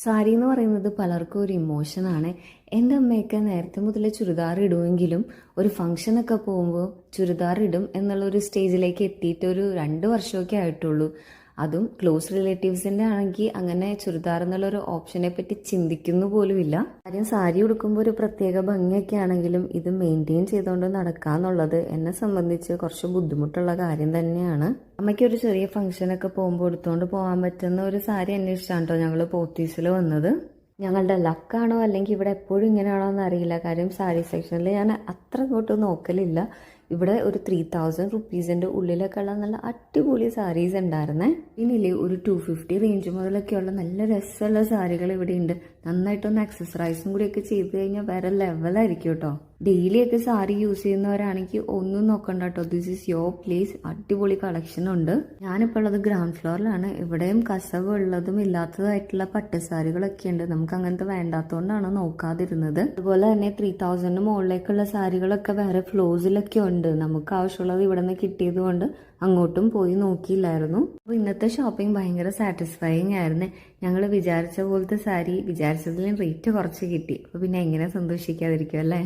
സാരി എന്ന് പറയുന്നത് പലർക്കും ഒരു ഇമോഷനാണ്. എൻ്റെ അമ്മയൊക്കെ നേരത്തെ മുതലേ ചുരിദാർ ഇടുമെങ്കിലും ഒരു ഫംഗ്ഷനൊക്കെ പോകുമ്പോൾ ചുരിദാർ ഇടും എന്നുള്ളൊരു സ്റ്റേജിലേക്ക് എത്തിയിട്ട് ഒരു 2 വർഷമൊക്കെ ആയിട്ടുള്ളൂ. അതും ക്ലോസ് റിലേറ്റീവ്സിൻ്റെ ആണെങ്കിൽ അങ്ങനെ ചുരിദാർ എന്നുള്ളൊരു ഓപ്ഷനെ പറ്റി ചിന്തിക്കുന്നു പോലുമില്ല. കാര്യം സാരി ഉടുക്കുമ്പോൾ ഒരു പ്രത്യേക ഭംഗിയൊക്കെ ആണെങ്കിലും ഇത് മെയിൻറ്റെയിൻ ചെയ്തുകൊണ്ട് നടക്കാന്നുള്ളത് എന്നെ സംബന്ധിച്ച് കുറച്ച് ബുദ്ധിമുട്ടുള്ള കാര്യം തന്നെയാണ്. അമ്മയ്ക്ക് ഒരു ചെറിയ ഫംഗ്ഷനൊക്കെ പോകുമ്പോൾ എടുത്തുകൊണ്ട് പോകാൻ പറ്റുന്ന ഒരു സാരി അന്വേഷിച്ചാണ് കേട്ടോ ഞങ്ങൾ പോത്തീസിൽ വന്നത്. ഞങ്ങളുടെ ലക്കാണോ അല്ലെങ്കിൽ ഇവിടെ എപ്പോഴും ഇങ്ങനെയാണോ എന്ന് അറിയില്ല. കാര്യം സാരി സെക്ഷനിൽ ഞാൻ അത്ര അങ്ങോട്ട് നോക്കലില്ല. ഇവിടെ ഒരു 3000 റുപ്പീസിൻ്റെ ഉള്ളിലൊക്കെ ഉള്ള നല്ല അടിപൊളി സാരീസ് ഉണ്ടായിരുന്നേ. പിന്നില്ലേ ഒരു 250 റേഞ്ച് മുതലൊക്കെയുള്ള നല്ല രസമുള്ള സാരികൾ ഇവിടെ ഉണ്ട്. നന്നായിട്ടൊന്ന് ആക്സസറൈസും കൂടിയൊക്കെ ചെയ്ത് കഴിഞ്ഞാൽ വേറെ ലെവലായിരിക്കും കേട്ടോ. ഡെയിലി ഒക്കെ സാരി യൂസ് ചെയ്യുന്നവരാണെങ്കിൽ ഒന്നും നോക്കണ്ട കേട്ടോ. This is your place. അടിപൊളി കളക്ഷൻ ഉണ്ട്. ഞാനിപ്പോൾ ഉള്ളത് ഗ്രൗണ്ട് ഫ്ലോറിലാണ്. ഇവിടെയും കസവ് ഉള്ളതും ഇല്ലാത്തതായിട്ടുള്ള പട്ടുസാരികളൊക്കെ ഉണ്ട്. നമുക്ക് അങ്ങനത്തെ വേണ്ടാത്തതുകൊണ്ടാണ് നോക്കാതിരുന്നത്. അതുപോലെ തന്നെ 3000 മുകളിലേക്കുള്ള സാരികളൊക്കെ വേറെ ഫ്ലോസിലൊക്കെ ഉണ്ട്. നമുക്ക് ആവശ്യമുള്ളത് ഇവിടെ നിന്ന് കിട്ടിയത് കൊണ്ട് അങ്ങോട്ടും പോയി നോക്കിയില്ലായിരുന്നു. അപ്പോൾ ഇന്നത്തെ ഷോപ്പിംഗ് ഭയങ്കര സാറ്റിസ്ഫൈയിങ് ആയിരുന്നു. ഞങ്ങൾ വിചാരിച്ച പോലത്തെ സാരി വിചാരിച്ചതിലും റേറ്റ് കുറച്ച് കിട്ടി. അപ്പോൾ പിന്നെ എങ്ങനെ സന്തോഷിക്കാതിരിക്കും അല്ലേ.